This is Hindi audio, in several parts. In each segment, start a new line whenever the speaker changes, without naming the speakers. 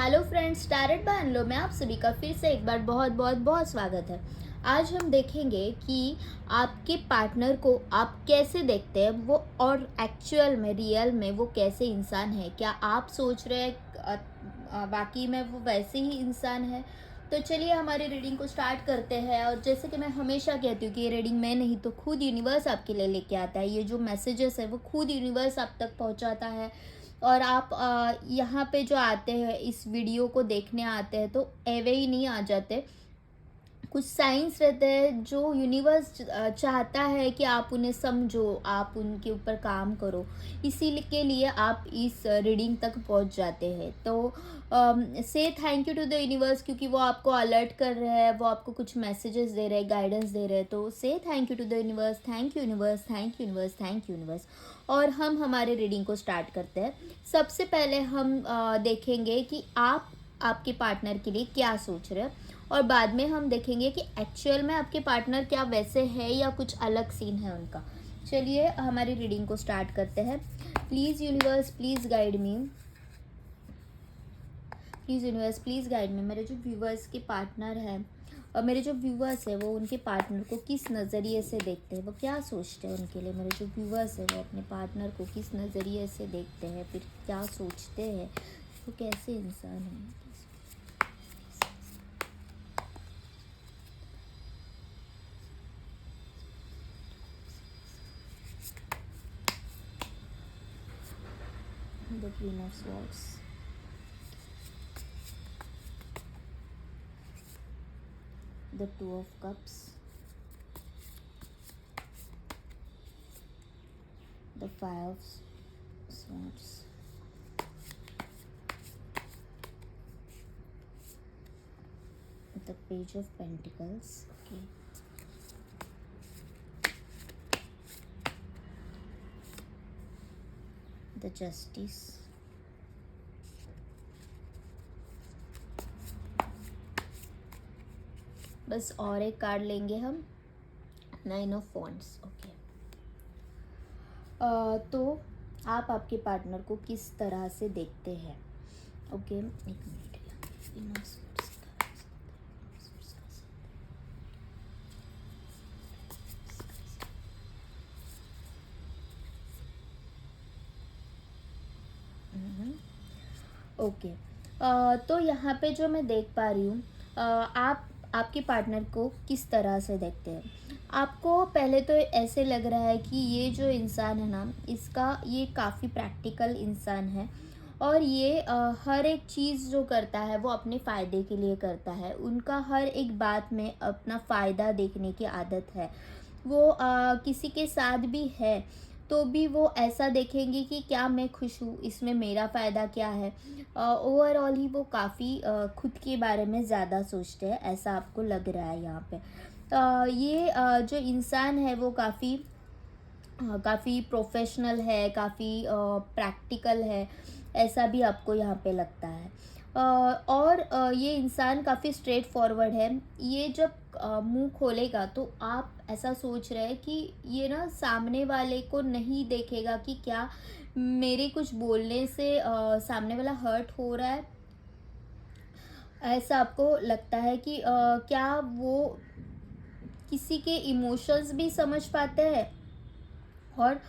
हेलो फ्रेंड्स, टैरेट बाय अनलो में आप सभी का फिर से एक बार बहुत बहुत बहुत स्वागत है। आज हम देखेंगे कि आपके पार्टनर को आप कैसे देखते हैं वो, और एक्चुअल में रियल में वो कैसे इंसान है। क्या आप सोच रहे हैं बाकी में वो वैसे ही इंसान है? तो चलिए हमारी रीडिंग को स्टार्ट करते हैं। और जैसे कि मैं हमेशा कहती हूँ कि ये रीडिंग मैं नहीं तो खुद यूनिवर्स आपके लिए लेके आता है। ये जो मैसेजेस है वो खुद यूनिवर्स आप तक पहुँचाता है। और आप यहाँ पे जो आते हैं, इस वीडियो को देखने आते हैं, तो एवे ही नहीं आ जाते। कुछ साइंस रहते हैं जो यूनिवर्स चाहता है कि आप उन्हें समझो, आप उनके ऊपर काम करो। इसी के लिए आप इस रीडिंग तक पहुंच जाते हैं। तो से thank you to the universe, क्योंकि वो आपको अलर्ट कर रहे हैं, वो आपको कुछ मैसेजेस दे रहे हैं, गाइडेंस दे रहे हैं। तो से thank you to the universe, thank you universe, thank you universe, thank you universe. और हम हमारे रीडिंग को स्टार्ट करते हैं। सबसे पहले हम देखेंगे कि आप आपके पार्टनर के लिए क्या सोच रहे हैं, और बाद में हम देखेंगे कि एक्चुअल में आपके पार्टनर क्या वैसे है या कुछ अलग सीन है उनका। चलिए हमारी रीडिंग को स्टार्ट करते हैं। Please universe, please guide me. Please universe, please guide me. मेरे जो व्यूवर्स के पार्टनर हैं, और मेरे जो व्यूवर्स हैं वो उनके पार्टनर को किस नज़रिए से देखते हैं, वो क्या सोचते हैं उनके लिए। मेरे जो व्यूवर्स हैं वो अपने पार्टनर को किस नज़रिए से देखते हैं, फिर क्या सोचते हैं, वो कैसे इंसान है। The Queen of Swords, the Two of Cups, the Five of Swords, the Page of Pentacles, okay, the Justice, बस और एक कार्ड लेंगे हम, नाइन ऑफ वॉन्ड्स। ओके, तो आप आपके पार्टनर को किस तरह से देखते हैं। ओके, एक मिनट। ओके, तो यहाँ पे जो मैं देख पा रही हूँ, आप आपके पार्टनर को किस तरह से देखते हैं। आपको पहले तो ऐसे लग रहा है कि ये जो इंसान है ना, इसका ये काफ़ी प्रैक्टिकल इंसान है। और ये हर एक चीज़ जो करता है वो अपने फ़ायदे के लिए करता है। उनका हर एक बात में अपना फ़ायदा देखने की आदत है। वो किसी के साथ भी है तो भी वो ऐसा देखेंगे कि क्या मैं खुश हूँ, इसमें मेरा फ़ायदा क्या है। ओवरऑल ही वो काफ़ी खुद के बारे में ज़्यादा सोचते हैं, ऐसा आपको लग रहा है यहाँ पे। ये जो इंसान है वो काफ़ी प्रोफेशनल है, काफ़ी प्रैक्टिकल है, ऐसा भी आपको यहाँ पे लगता है। और ये इंसान काफ़ी स्ट्रेट फॉरवर्ड है। ये जब मुंह खोलेगा तो आप ऐसा सोच रहे हैं कि ये ना सामने वाले को नहीं देखेगा कि क्या मेरे कुछ बोलने से सामने वाला हर्ट हो रहा है। ऐसा आपको लगता है कि क्या वो किसी के इमोशंस भी समझ पाते हैं। और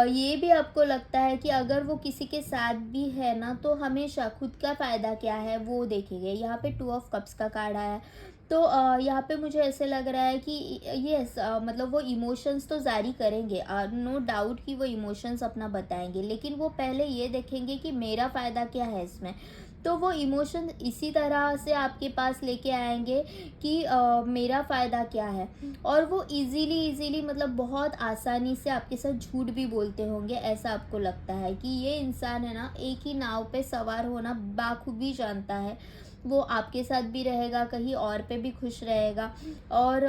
ये भी आपको लगता है कि अगर वो किसी के साथ भी है ना, तो हमेशा खुद का फ़ायदा क्या है वो देखेंगे। यहाँ पे टू ऑफ कप्स का कार्ड आया है। तो यहाँ पे मुझे ऐसे लग रहा है कि यस, मतलब वो इमोशंस तो जारी करेंगे, नो डाउट कि वो इमोशंस अपना बताएंगे, लेकिन वो पहले ये देखेंगे कि मेरा फ़ायदा क्या है इसमें। तो वो इमोशन इसी तरह से आपके पास लेके आएंगे कि मेरा फ़ायदा क्या है। और वो इजीली मतलब बहुत आसानी से आपके साथ झूठ भी बोलते होंगे। ऐसा आपको लगता है कि ये इंसान है ना, एक ही नाव पे सवार होना बाखूबी जानता है। वो आपके साथ भी रहेगा, कहीं और पे भी खुश रहेगा। और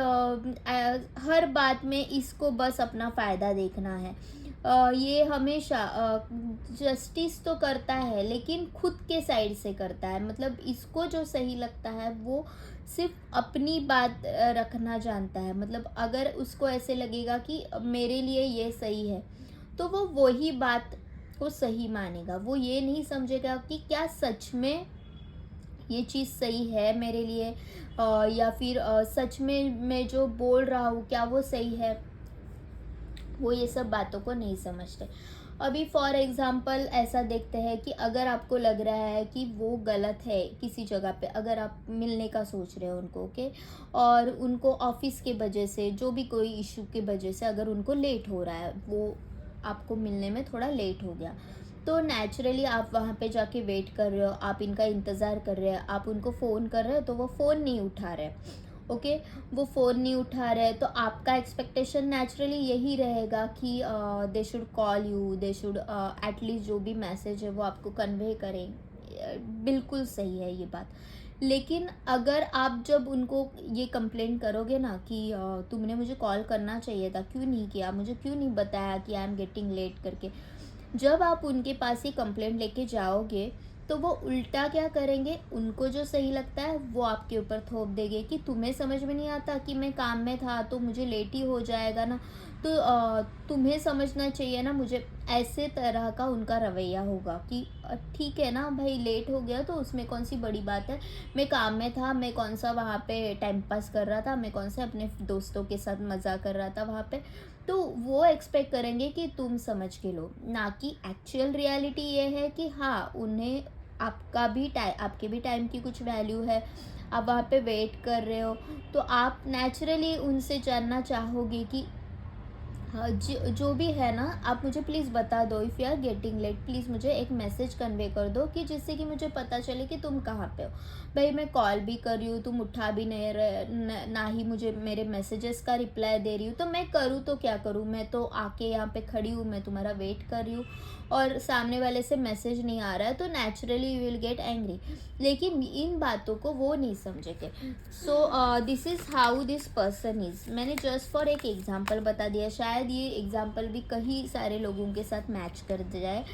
हर बात में इसको बस अपना फ़ायदा देखना है। ये हमेशा जस्टिस तो करता है, लेकिन खुद के साइड से करता है। मतलब इसको जो सही लगता है वो सिर्फ अपनी बात रखना जानता है। मतलब अगर उसको ऐसे लगेगा कि मेरे लिए ये सही है, तो वो वही बात को सही मानेगा। वो ये नहीं समझेगा कि क्या सच में ये चीज़ सही है मेरे लिए, या फिर सच में मैं जो बोल रहा हूँ क्या वो सही है, वो ये सब बातों को नहीं समझते। अभी फॉर एग्ज़ाम्पल ऐसा देखते हैं कि अगर आपको लग रहा है कि वो गलत है किसी जगह पे, अगर आप मिलने का सोच रहे हो उनको, ओके, और उनको ऑफिस के वजह से, जो भी कोई इशू के वजह से अगर उनको लेट हो रहा है, वो आपको मिलने में थोड़ा लेट हो गया, तो नेचुरली आप वहाँ पे जाके वेट कर रहे हो, आप इनका इंतज़ार कर रहे हो, आप उनको फ़ोन कर रहे हो तो वो फ़ोन नहीं उठा रहे, ओके, वो फ़ोन नहीं उठा रहे, तो आपका एक्सपेक्टेशन नेचुरली यही रहेगा कि they should call you, they should at least जो भी मैसेज है वो आपको कन्वे करें। बिल्कुल सही है ये बात। लेकिन अगर आप जब उनको ये कंप्लेंट करोगे ना कि तुमने मुझे कॉल करना चाहिए था, क्यों नहीं किया, मुझे क्यों नहीं बताया कि आई एम गेटिंग लेट करके, जब आप उनके पास ये कंप्लेंट लेके जाओगे, तो वो उल्टा क्या करेंगे, उनको जो सही लगता है वो आपके ऊपर थोप देंगे कि तुम्हें समझ में नहीं आता कि मैं काम में था तो मुझे लेट ही हो जाएगा ना, तो तुम्हें समझना चाहिए ना मुझे। ऐसे तरह का उनका रवैया होगा कि ठीक है ना भाई, लेट हो गया तो उसमें कौन सी बड़ी बात है, मैं काम में था, मैं कौन सा वहाँ पे टाइम पास कर रहा था, मैं कौन से अपने दोस्तों के साथ मज़ा कर रहा था वहाँ पे। तो वो एक्सपेक्ट करेंगे कि तुम समझ के लो, ना कि एक्चुअल रियलिटी ये है कि हाँ, उन्हें आपके भी टाइम की कुछ वैल्यू है, आप वहाँ पे वेट कर रहे हो, तो आप नेचुरली उनसे जानना चाहोगे कि हाँ, जो भी है ना, आप मुझे प्लीज़ बता दो, if you are getting late please मुझे एक मैसेज कन्वे कर दो कि जिससे कि मुझे पता चले कि तुम कहाँ पे हो। भाई मैं कॉल भी कर रही हूँ, तुम उठा भी नहीं रहे, ना ही मुझे मेरे मैसेजेस का रिप्लाई दे रही हूँ, तो मैं करूँ तो क्या करूँ, मैं तो आके यहाँ पे खड़ी हूँ, मैं तुम्हारा वेट कर रही हूँ और सामने वाले से मैसेज नहीं आ रहा है, तो naturally you will get angry. लेकिन इन बातों को वो नहीं समझेंगे। So this is how this person is. मैंने जस्ट फॉर एक एग्जांपल बता दिया, शायद ये एग्जांपल भी कई सारे लोगों के साथ मैच कर जाए।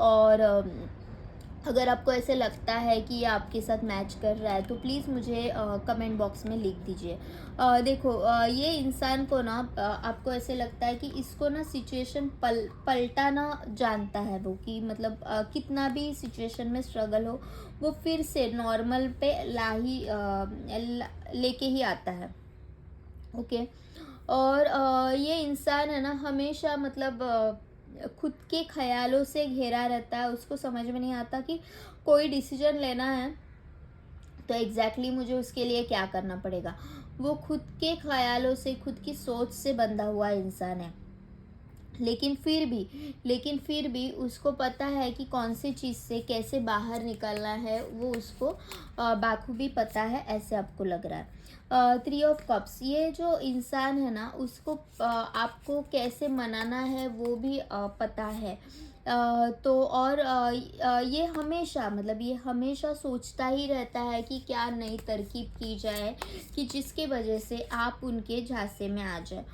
और अगर आपको ऐसे लगता है कि ये आपके साथ मैच कर रहा है तो प्लीज़ मुझे कमेंट बॉक्स में लिख दीजिए। देखो, ये इंसान को ना, आपको ऐसे लगता है कि इसको ना सिचुएशन पलटाना जानता है वो, कि मतलब कितना भी सिचुएशन में स्ट्रगल हो वो फिर से नॉर्मल पे लेके ही आता है, ओके। और ये इंसान है ना हमेशा, मतलब खुद के ख्यालों से घिरा रहता है, उसको समझ में नहीं आता कि कोई डिसीजन लेना है तो एग्जैक्टली मुझे उसके लिए क्या करना पड़ेगा। वो खुद के ख्यालों से, खुद की सोच से बंधा हुआ इंसान है। लेकिन फिर भी उसको पता है कि कौन सी चीज़ से कैसे बाहर निकलना है, वो उसको बाखूबी पता है, ऐसे आपको लग रहा है। 3 ऑफ कप्स, ये जो इंसान है ना उसको आपको कैसे मनाना है वो भी पता है। तो और ये हमेशा, मतलब ये हमेशा सोचता ही रहता है कि क्या नई तरकीब की जाए कि जिसके वजह से आप उनके झांसे में आ जाए।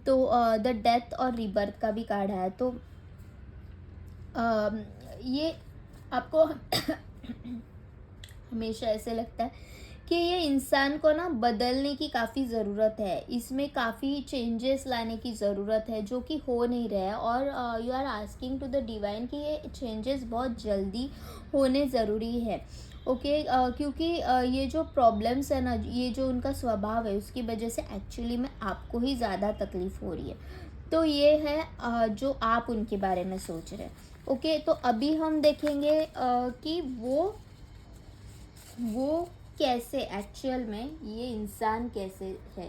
तो द डेथ और रीबर्थ का भी कार्ड है, तो ये आपको हमेशा ऐसे लगता है कि ये इंसान को ना बदलने की काफ़ी ज़रूरत है, इसमें काफ़ी चेंजेस लाने की ज़रूरत है जो कि हो नहीं रहा है। और you are asking to the divine कि ये चेंजेस बहुत जल्दी होने ज़रूरी है, ओके। क्योंकि ये जो प्रॉब्लम्स है ना, ये जो उनका स्वभाव है उसकी वजह से एक्चुअली में आपको ही ज़्यादा तकलीफ़ हो रही है। तो ये है जो आप उनके बारे में सोच रहे हैं, ओके। तो अभी हम देखेंगे कि वो कैसे एक्चुअल में, ये इंसान कैसे है।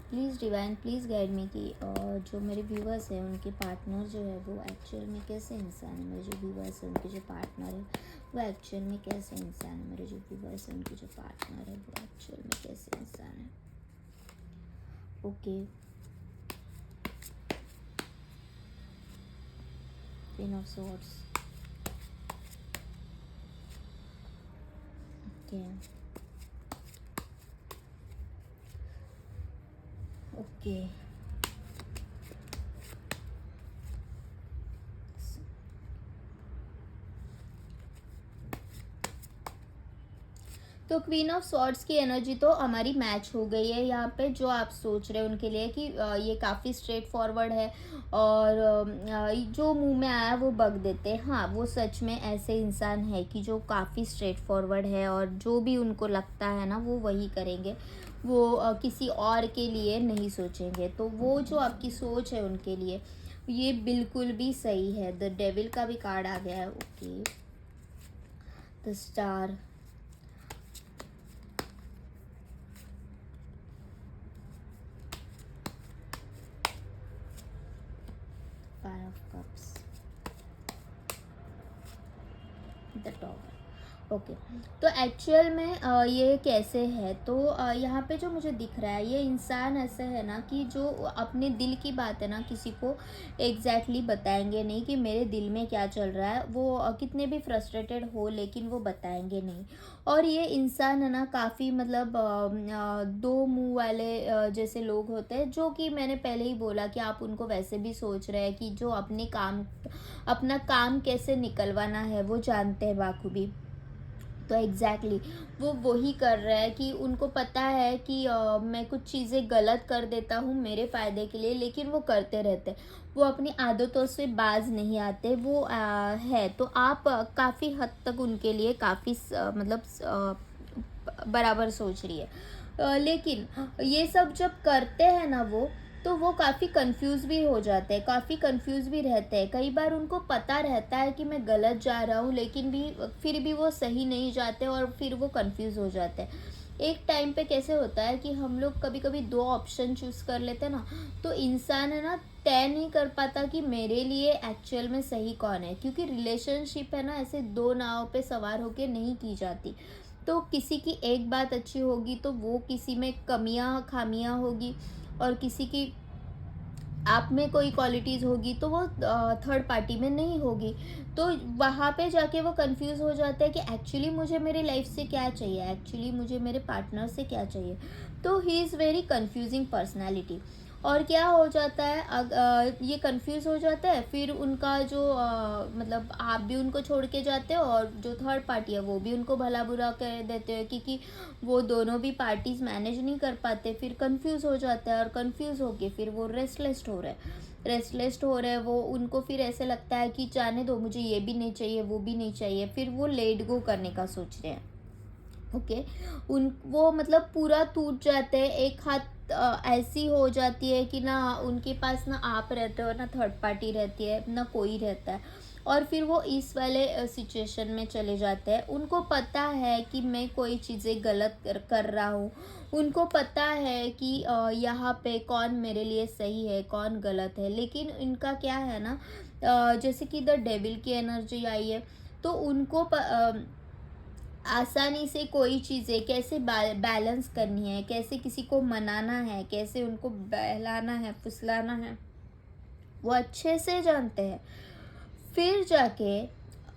Please divine, please guide me कि जो मेरे व्यूवर्स हैं उनके पार्टनर जो है वो एक्चुअल में कैसे इंसान है, मेरे जो व्यूवर्स हैं उनके जो पार्टनर है वो एक्चुअल में कैसे इंसान है, मेरे जो व्यूवर्स हैं उनके जो पार्टनर है वो एक्चुअल में कैसे इंसान है, okay. Queen of swords, okay okay. तो क्वीन ऑफ स्वॉर्ड्स की एनर्जी तो हमारी मैच हो गई है यहाँ पे, जो आप सोच रहे हैं उनके लिए कि ये काफ़ी स्ट्रेट फॉरवर्ड है और जो मुंह में आया वो बक देते हैं। हाँ, वो सच में ऐसे इंसान है कि जो काफ़ी स्ट्रेट फॉरवर्ड है और जो भी उनको लगता है ना वो वही करेंगे। वो किसी और के लिए नहीं सोचेंगे। तो वो जो आपकी सोच है उनके लिए, ये बिल्कुल भी सही है। द डेविल का भी कार्ड आ गया है। Okay, the star, 5 of cups, the tower. Okay, तो एक्चुअल में ये कैसे है, तो यहाँ पे जो मुझे दिख रहा है, ये इंसान ऐसे है ना कि जो अपने दिल की बात है ना किसी को एग्जैक्टली बताएंगे नहीं कि मेरे दिल में क्या चल रहा है। वो कितने भी फ्रस्ट्रेटेड हो लेकिन वो बताएंगे नहीं। और ये इंसान है ना काफ़ी मतलब दो मुंह वाले जैसे लोग होते हैं, जो कि मैंने पहले ही बोला कि आप उनको वैसे भी सोच रहे हैं कि जो अपना काम कैसे निकलवाना है वो जानते हैं बाखूबी। तो वो वही कर रहा है कि उनको पता है कि मैं कुछ चीज़ें गलत कर देता हूँ मेरे फ़ायदे के लिए, लेकिन वो करते रहते हैं। वो अपनी आदतों से बाज नहीं आते। वो है तो आप काफ़ी हद तक उनके लिए काफ़ी मतलब बराबर सोच रही है। लेकिन ये सब जब करते हैं ना तो वो काफ़ी कंफ्यूज भी हो जाते हैं, काफ़ी कंफ्यूज भी रहते हैं। कई बार उनको पता रहता है कि मैं गलत जा रहा हूँ, लेकिन फिर भी वो सही नहीं जाते और फिर वो कंफ्यूज हो जाते हैं। एक टाइम पे कैसे होता है कि हम लोग कभी कभी दो ऑप्शन चूज़ कर लेते हैं ना, तो इंसान है ना तय नहीं कर पाता कि मेरे लिए एक्चुअल में सही कौन है, क्योंकि रिलेशनशिप है ना ऐसे दो नाव पे सवार होके नहीं की जाती। तो किसी की एक बात अच्छी होगी तो वो किसी में कमियां खामियां होगी, और किसी की आप में कोई क्वालिटीज़ होगी तो वो थर्ड पार्टी में नहीं होगी। तो वहाँ पे जाके वो कंफ्यूज हो जाता है कि एक्चुअली मुझे मेरी लाइफ से क्या चाहिए, एक्चुअली मुझे मेरे पार्टनर से क्या चाहिए। तो he is very confusing personality. और क्या हो जाता है, ये कंफ्यूज हो जाता है, फिर उनका जो मतलब आप भी उनको छोड़ के जाते हो और जो थर्ड पार्टी है वो भी उनको भला बुरा कह देते हो, क्योंकि वो दोनों भी पार्टीज मैनेज नहीं कर पाते। फिर कंफ्यूज हो जाता है और कंफ्यूज होके फिर वो रेस्टलेस हो रहे हैं वो। उनको फिर ऐसे लगता है कि जाने दो, मुझे ये भी नहीं चाहिए वो भी नहीं चाहिए, फिर वो लेट गो करने का सोच रहे हैं। ओके, उन वो मतलब पूरा टूट जाते हैं। एक हाथ ऐसी हो जाती है कि ना उनके पास ना आप रहते हो ना थर्ड पार्टी रहती है ना कोई रहता है, और फिर वो इस वाले सिचुएशन में चले जाते हैं। उनको पता है कि मैं कोई चीज़ें गलत कर रहा हूँ। उनको पता है कि यहाँ पे कौन मेरे लिए सही है कौन गलत है, लेकिन इनका क्या है ना, जैसे कि द डेविल की एनर्जी आई है, तो उनको आसानी से कोई चीज़ें कैसे बैलेंस करनी है, कैसे किसी को मनाना है, कैसे उनको बहलाना है फुसलाना है, वो अच्छे से जानते हैं। फिर जाके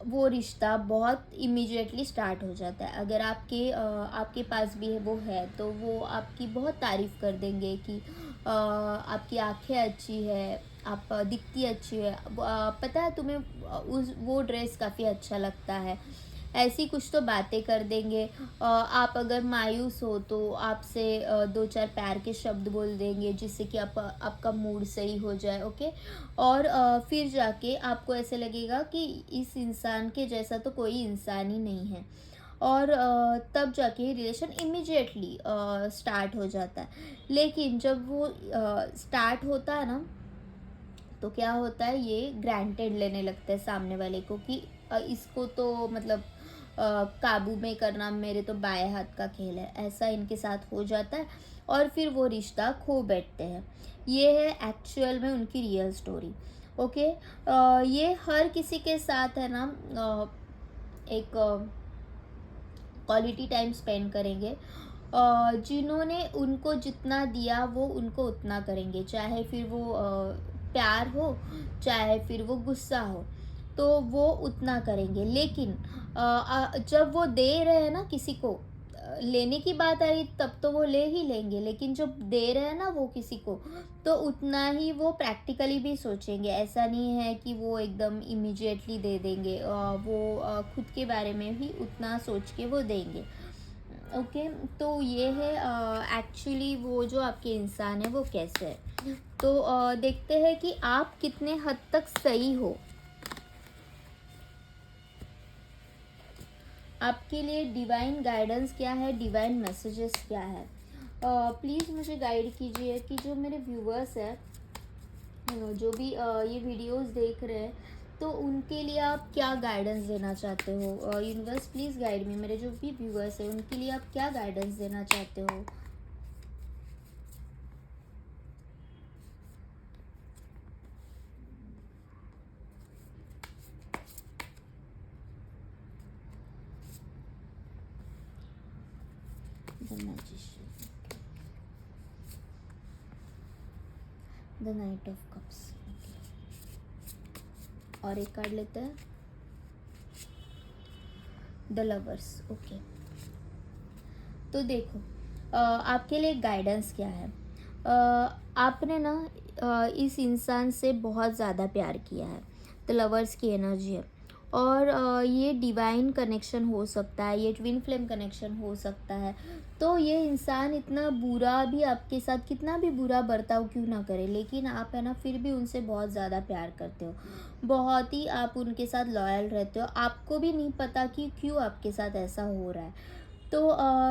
वो रिश्ता बहुत इमीडिएटली स्टार्ट हो जाता है। अगर आपके पास भी है वो है, तो वो आपकी बहुत तारीफ़ कर देंगे कि आपकी आँखें अच्छी है, आप दिखती अच्छी है, पता है तुम्हें उस वो ड्रेस काफ़ी अच्छा लगता है, ऐसी कुछ तो बातें कर देंगे। आप अगर मायूस हो तो आपसे दो चार प्यार के शब्द बोल देंगे, जिससे कि आपका मूड सही हो जाए। ओके, और फिर जाके आपको ऐसे लगेगा कि इस इंसान के जैसा तो कोई इंसान ही नहीं है, और तब जाके रिलेशन इमिजिएटली स्टार्ट हो जाता है। लेकिन जब वो स्टार्ट होता है ना, तो क्या होता है, ये ग्रांटेड लेने लगता है सामने वाले को कि इसको तो मतलब काबू में करना मेरे तो बाएं हाथ का खेल है, ऐसा इनके साथ हो जाता है। और फिर वो रिश्ता खो बैठते हैं। ये है एक्चुअल में उनकी रियल स्टोरी। ओके, ये हर किसी के साथ है ना, एक क्वालिटी टाइम स्पेंड करेंगे। जिन्होंने उनको जितना दिया वो उनको उतना करेंगे, चाहे फिर वो प्यार हो चाहे फिर वो गुस्सा हो, तो वो उतना करेंगे। लेकिन जब वो दे रहे हैं ना किसी को, लेने की बात आई तब तो वो ले ही लेंगे, लेकिन जब दे रहे हैं ना वो किसी को, तो उतना ही वो प्रैक्टिकली भी सोचेंगे। ऐसा नहीं है कि वो एकदम इमिजिएटली दे देंगे, वो खुद के बारे में भी उतना सोच के वो देंगे। ओके, तो ये है एक्चुअली वो जो आपके इंसान है वो कैसे है। तो देखते हैं कि आप कितने हद तक सही हो। आपके लिए डिवाइन गाइडेंस क्या है, डिवाइन मैसेजेस क्या है। प्लीज़ मुझे गाइड कीजिए कि जो मेरे व्यूवर्स हैं, जो भी ये वीडियोस देख रहे हैं, तो उनके लिए आप क्या गाइडेंस देना चाहते हो। यूनिवर्स प्लीज़ गाइड मी, मेरे जो भी व्यूवर्स हैं उनके लिए आप क्या गाइडेंस देना चाहते हो। The magician, the night of cups. और एक कार्ड लेते हैं, द लवर्स। ओके, तो देखो आपके लिए गाइडेंस क्या है। आपने ना इस इंसान से बहुत ज़्यादा प्यार किया है, द लवर्स की एनर्जी है। और ये डिवाइन कनेक्शन हो सकता है, ये ट्विन फ्लेम कनेक्शन हो सकता है। तो ये इंसान इतना बुरा भी आपके साथ कितना भी बुरा बर्ताव क्यों ना करे, लेकिन आप है ना फिर भी उनसे बहुत ज़्यादा प्यार करते हो, बहुत ही आप उनके साथ लॉयल रहते हो। आपको भी नहीं पता कि क्यों आपके साथ ऐसा हो रहा है। तो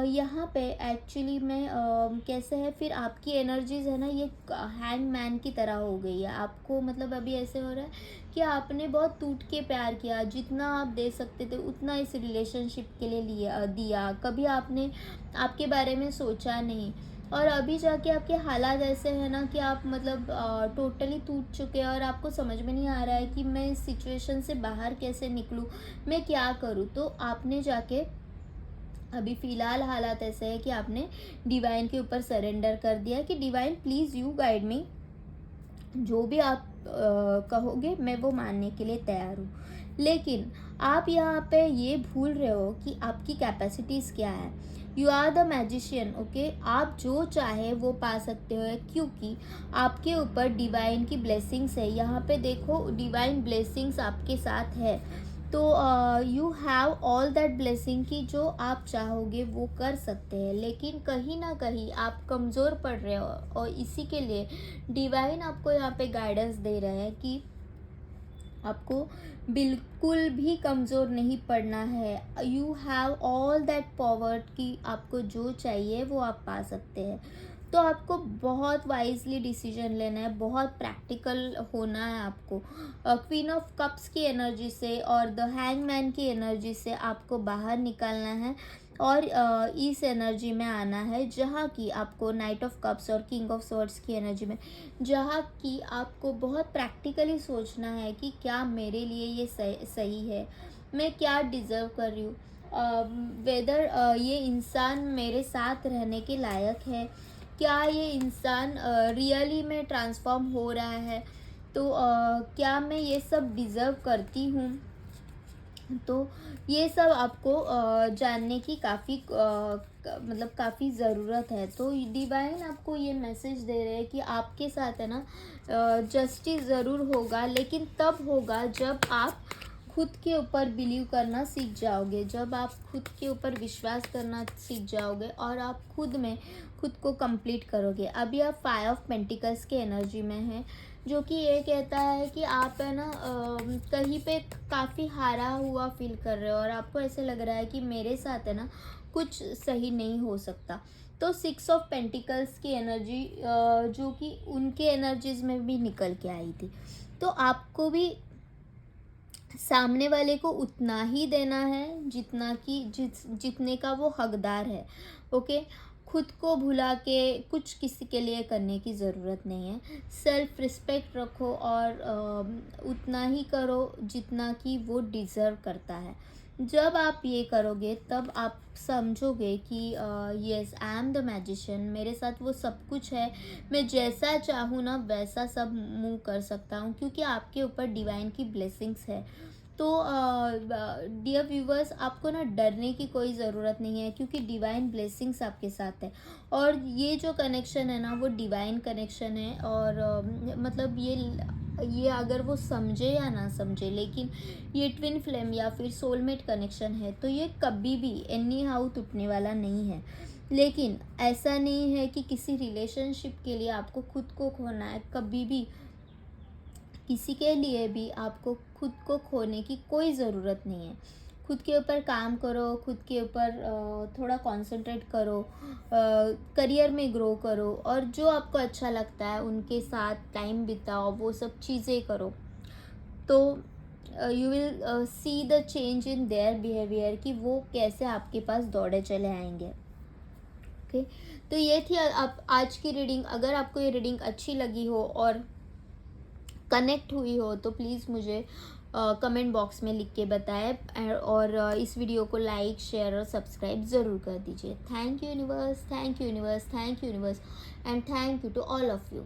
यहाँ पे एक्चुअली में कैसे है, फिर आपकी एनर्जीज है ना ये हैंग मैन की तरह हो गई है। आपको मतलब अभी ऐसे हो रहा है कि आपने बहुत टूट के प्यार किया, जितना आप दे सकते थे उतना इस रिलेशनशिप के लिए दिया। कभी आपने आपके बारे में सोचा नहीं, और अभी जाके आपके हालात ऐसे हैं ना कि आप मतलब टोटली टूट चुके हैं, और आपको समझ में नहीं आ रहा है कि मैं इस सिचुएशन से बाहर कैसे निकलूँ, मैं क्या करूँ। तो आपने जाके अभी फ़िलहाल हालात ऐसे है कि आपने डिवाइन के ऊपर सरेंडर कर दिया कि divine please you guide me, जो भी आप कहोगे मैं वो मानने के लिए तैयार हूँ। लेकिन आप यहाँ पे ये भूल रहे हो कि आपकी कैपेसिटीज़ क्या है। You are the magician, okay. आप जो चाहे वो पा सकते हो, क्योंकि आपके ऊपर डिवाइन की ब्लेसिंग्स है। यहाँ पे देखो डिवाइन ब्लेसिंग्स आपके साथ है। तो you have all that blessing की जो आप चाहोगे वो कर सकते हैं, लेकिन कहीं ना कहीं आप कमज़ोर पड़ रहे हो, और इसी के लिए डिवाइन आपको यहाँ पे गाइडेंस दे रहे हैं कि आपको बिल्कुल भी कमज़ोर नहीं पड़ना है। You have all that power कि आपको जो चाहिए वो आप पा सकते हैं। तो आपको बहुत वाइजली डिसीजन लेना है, बहुत प्रैक्टिकल होना है आपको। क्वीन ऑफ कप्स की एनर्जी से और द हैंगमैन की एनर्जी से आपको बाहर निकालना है, और इस एनर्जी में आना है जहाँ की आपको नाइट ऑफ कप्स और किंग ऑफ स्वॉर्ड्स की एनर्जी में, जहाँ की आपको बहुत प्रैक्टिकली सोचना है कि क्या मेरे लिए ये सही है, मैं क्या डिज़र्व कर रही हूँ, वेदर ये इंसान मेरे साथ रहने के लायक है, क्या ये इंसान रियली में ट्रांसफॉर्म हो रहा है, तो क्या मैं ये सब डिज़र्व करती हूँ। तो ये सब आपको जानने की काफ़ी मतलब काफ़ी ज़रूरत है। तो डिवाइन आपको ये मैसेज दे रहे हैं कि आपके साथ है ना जस्टिस ज़रूर होगा, लेकिन तब होगा जब आप खुद के ऊपर बिलीव करना सीख जाओगे, जब आप खुद के ऊपर विश्वास करना सीख जाओगे, और आप खुद को कंप्लीट करोगे। अभी आप 5 ऑफ पेंटिकल्स के एनर्जी में हैं, जो कि ये कहता है कि आप है ना कहीं पे काफ़ी हारा हुआ फील कर रहे हो, और आपको ऐसे लग रहा है कि मेरे साथ है ना कुछ सही नहीं हो सकता। तो 6 ऑफ पेंटिकल्स की एनर्जी जो कि उनके एनर्जीज में भी निकल के आई थी। तो आपको भी सामने वाले को उतना ही देना है जितना कि जितने का वो हकदार है, ओके। खुद को भुला के कुछ किसी के लिए करने की ज़रूरत नहीं है। सेल्फ रिस्पेक्ट रखो, और उतना ही करो जितना कि वो डिज़र्व करता है। जब आप ये करोगे तब आप समझोगे कि yes I am the magician, मेरे साथ वो सब कुछ है, मैं जैसा चाहूँ ना वैसा सब मूव कर सकता हूँ, क्योंकि आपके ऊपर डिवाइन की ब्लेसिंग्स है। तो डियर व्यूवर्स, आपको ना डरने की कोई ज़रूरत नहीं है, क्योंकि डिवाइन ब्लेसिंग्स आपके साथ है। और ये जो कनेक्शन है ना वो डिवाइन कनेक्शन है, और मतलब ये ये अगर वो समझे या ना समझे, लेकिन ये ट्विन फ्लेम या फिर सोलमेट कनेक्शन है तो ये कभी भी एनी हाउ टूटने वाला नहीं है। लेकिन ऐसा नहीं है कि किसी रिलेशनशिप के लिए आपको खुद को खोना है, कभी भी किसी के लिए भी आपको खुद को खोने की कोई ज़रूरत नहीं है। खुद के ऊपर काम करो, खुद के ऊपर थोड़ा कंसंट्रेट करो, करियर में ग्रो करो और जो आपको अच्छा लगता है उनके साथ टाइम बिताओ, वो सब चीज़ें करो। तो you will see the change in their behaviour कि वो कैसे आपके पास दौड़े चले आएंगे। ओके, तो ये थी आप आज की रीडिंग। अगर आपको ये रीडिंग अच्छी लगी हो और कनेक्ट हुई हो तो प्लीज़ मुझे कमेंट बॉक्स में लिख के बताएं और इस वीडियो को लाइक शेयर और सब्सक्राइब ज़रूर कर दीजिए। Thank you universe, thank you universe, thank you universe and thank you to all of you.